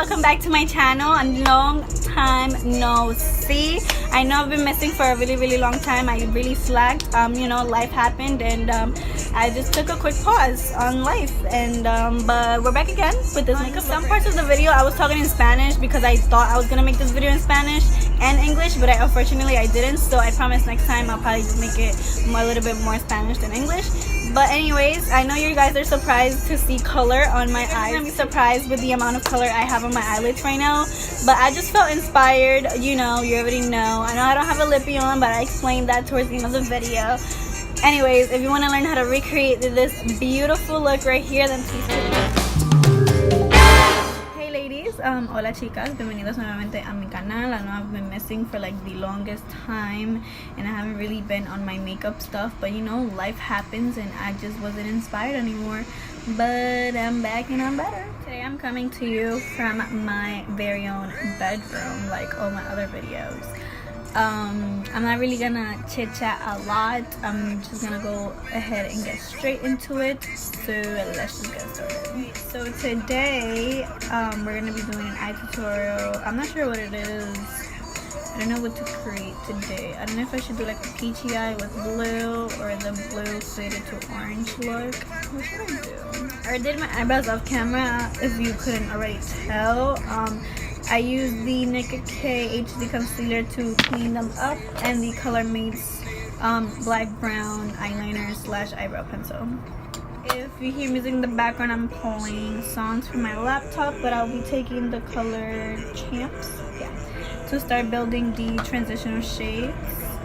welcome back to my channel. A long time no see. I know I've been missing for a really long time. I really slacked. You know, life happened, and I just took a quick pause on life, and but we're back again with this makeup. Some parts of the video I was talking in Spanish because I thought I was gonna make this video in Spanish and English, but unfortunately I didn't. So I promise next time I'll probably just make it a little bit more Spanish than English. But anyways, I know you guys are surprised to see color on my eyes. I'm surprised with the amount of color I have on my eyelids right now, but I just felt inspired. You know, you already know. I know I don't have a lippie on, but I explained that towards the end of the video. Anyways, if you want to learn how to recreate this beautiful look right here, then please do. Hey ladies, hola chicas, bienvenidos nuevamente a mi canal. I know I've been missing for like the longest time, and I haven't really been on my makeup stuff, but you know, life happens and I just wasn't inspired anymore. But I'm back and I'm better. Today I'm coming to you from my very own bedroom, like all my other videos. I'm not really gonna chit chat a lot. I'm just gonna go ahead and get straight into it. So let's just get started. So today we're gonna be doing an eye tutorial. I'm not sure what it is. I don't know what to create today. I don't know if I should do like a peachy eye with blue, or the blue faded to orange look. What should I do? I did my eyebrows off camera, if you couldn't already tell. I used the Nicka HD concealer to clean them up, and the Color Mates black brown eyeliner / eyebrow pencil. If you hear music in the background, I'm pulling songs from my laptop, but I'll be taking the color Champs, to start building the transitional shades.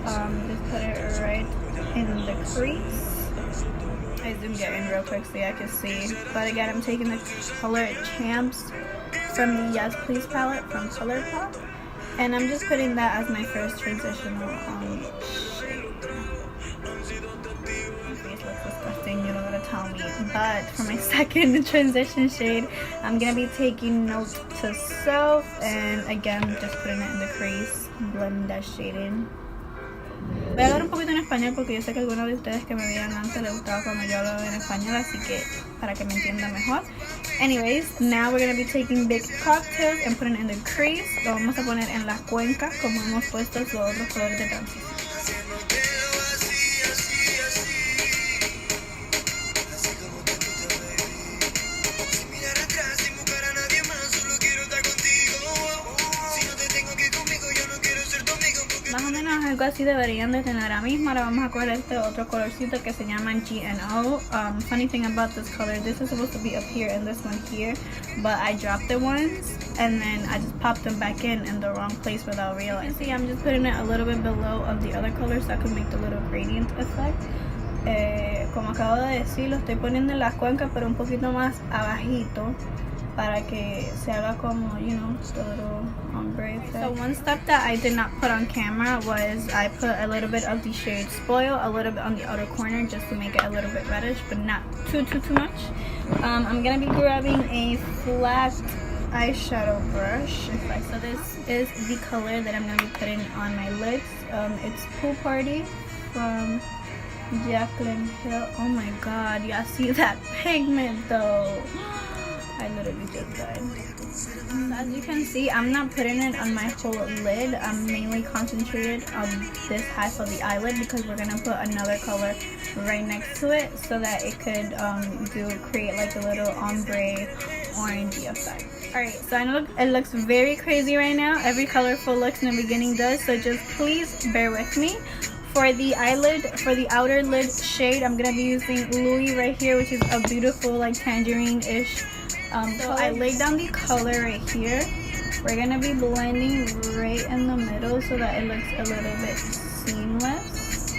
Just put it right in the crease. I zoomed it in real quick so I can see. But again, I'm taking the color Champs from the Yes Please palette from Colourpop, and I'm just putting that as my first transitional shade. My face looks disgusting, you don't want to tell me. But for my second transition shade, I'm gonna be taking Note to Self, and again just putting it in the crease, blend that shade in. Voy a hablar un poquito en español porque yo sé que algunos de ustedes que me veían antes les gustaba cuando yo hablaba en español, así que para que me entiendan mejor. Anyways, now we're going to be taking big cocktails and putting it in the crease. Lo vamos a poner en la cuenca como hemos puesto los otros colores de transición. Más o menos algo así deberían de tener ahora mismo. Ahora vamos a coger este otro colorcito que se llama GNO. Funny thing about this color, this is supposed to be up here and this one here, but I dropped it once and then I just popped them back in the wrong place without realizing. See, I'm just putting it a little bit below of the other color so I can make the little gradient effect. Como acabo de decir, lo estoy poniendo en la cuenca, pero un poquito más abajito, para que se haga como, you know, the little ombre effect. So one step that I did not put on camera was I put a little bit of the shade Spoil a little bit on the outer corner just to make it a little bit reddish, but not too much. I'm gonna be grabbing a flat eyeshadow brush. So this is the color that I'm gonna be putting on my lids. It's Pool Party from Jaclyn. Oh my god, y'all see that pigment though? I literally just died. So as you can see, I'm not putting it on my whole lid. I'm mainly concentrated on this half of the eyelid because we're gonna put another color right next to it so that it could create like a little ombre orangey effect. Alright, so I know it looks very crazy right now. Every colorful looks in the beginning does, so just please bear with me. For the eyelid, for the outer lid shade, I'm gonna be using Louis right here, which is a beautiful like tangerine-ish. So I laid down the color right here. We're gonna be blending right in the middle so that it looks a little bit seamless.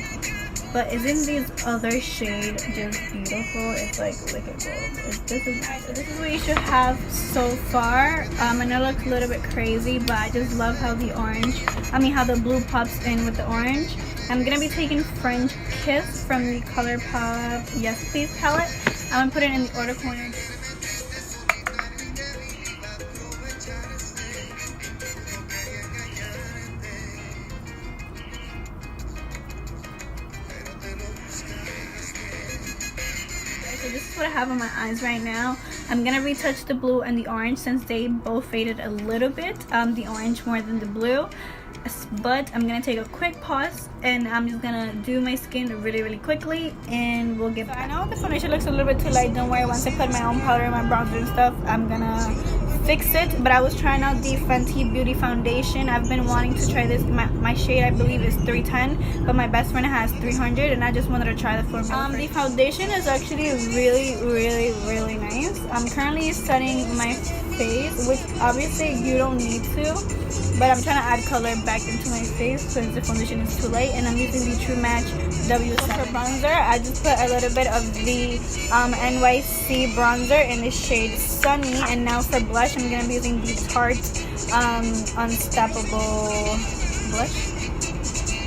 But isn't this other shade just beautiful? It's like liquid gold. This is nice. So this is what you should have so far. I know it looks a little bit crazy, but I just love how how the blue pops in with the orange. I'm gonna be taking French Kiss from the Colourpop Yes Please palette. I'm gonna put it in the outer corner. So this is what I have on my eyes right now. I'm gonna retouch the blue and the orange since they both faded a little bit. The orange more than the blue. But I'm gonna take a quick pause and I'm just gonna do my skin really quickly and we'll get back. I know the foundation looks a little bit too light. Don't worry, once I put my own powder and my bronzer and stuff, I'm gonna fix it. But I was trying out the Fenty Beauty foundation. I've been wanting to try this. My shade I believe is 310, but my best friend has 300 and I just wanted to try the formula. The foundation is actually really nice. I'm currently setting my face, which obviously you don't need to, but I'm trying to add color back into my face since the foundation is too light, and I'm using the True Match W7. For bronzer, I just put a little bit of the NYC bronzer in the shade Sunny, and now for blush, I'm going to be using the Tarte Unstoppable blush.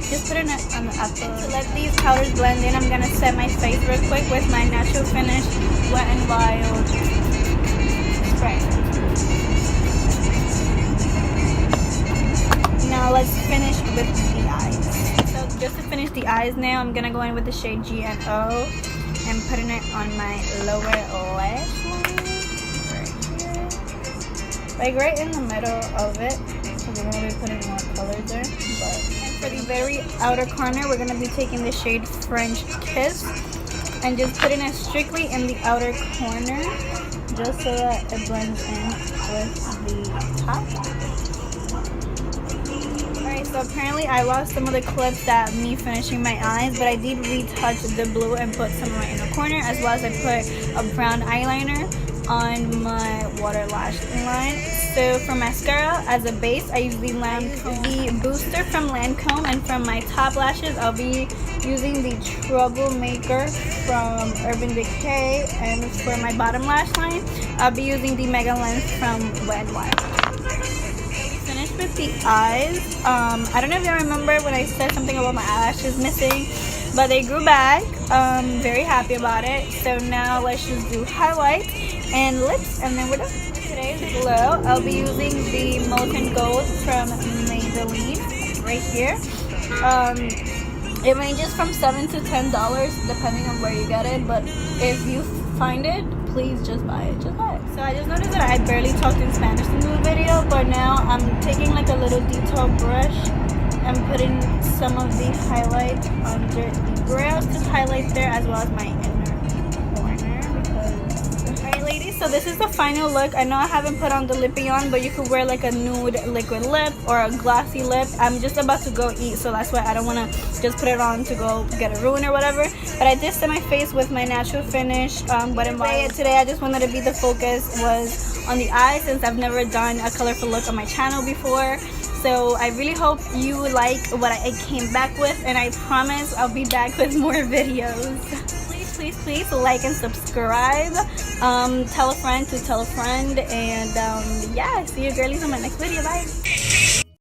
Just put it on the apple. To let these powders blend in, I'm going to set my face real quick with my Natural Finish Wet n Wild spray. Now let's finish with the eyes. So just to finish the eyes now, I'm gonna go in with the shade GNO and putting it on my lower lash line right here, like right in the middle of it. So we're gonna be putting more color there. And for the very outer corner, we're gonna be taking the shade French Kiss and just putting it strictly in the outer corner, just so that it blends in with the top. So apparently I lost some of the clips that me finishing my eyes, but I did retouch the blue and put some in my inner corner, as well as I put a brown eyeliner on my water lash line. So for mascara as a base, I use the booster from Lancome, and from my top lashes I'll be using the Troublemaker from Urban Decay, and for my bottom lash line I'll be using the Mega Lens from Wet n Wild. With the eyes, I don't know if you remember when I said something about my eyelashes missing, but they grew back. Very happy about it. So now let's just do highlight and lips, and then we're done. Today's glow, I'll be using the Molten Gold from Maybelline right here. It ranges from $7 to $10 depending on where you get it, but if you find it, please just buy it. So I just noticed that I barely talked in Spanish in the video, but now I'm taking like a little detail brush and putting some of the highlight under the brows to highlight there, as well as my inner corner. Alright ladies, so this is the final look. I know I haven't put on the lippie on, but you could wear like a nude liquid lip or a glossy lip. I'm just about to go eat, so that's why I don't want to just put it on to go get a ruin or whatever. But I did set my face with my Natural Finish Wet n Wild. Today I just wanted to be the focus was on the eyes, since I've never done a colorful look on my channel before. So I really hope you like what I came back with, and I promise I'll be back with more videos. Please like and subscribe. Tell a friend to tell a friend, and yeah, see you girlies on my next video. Bye.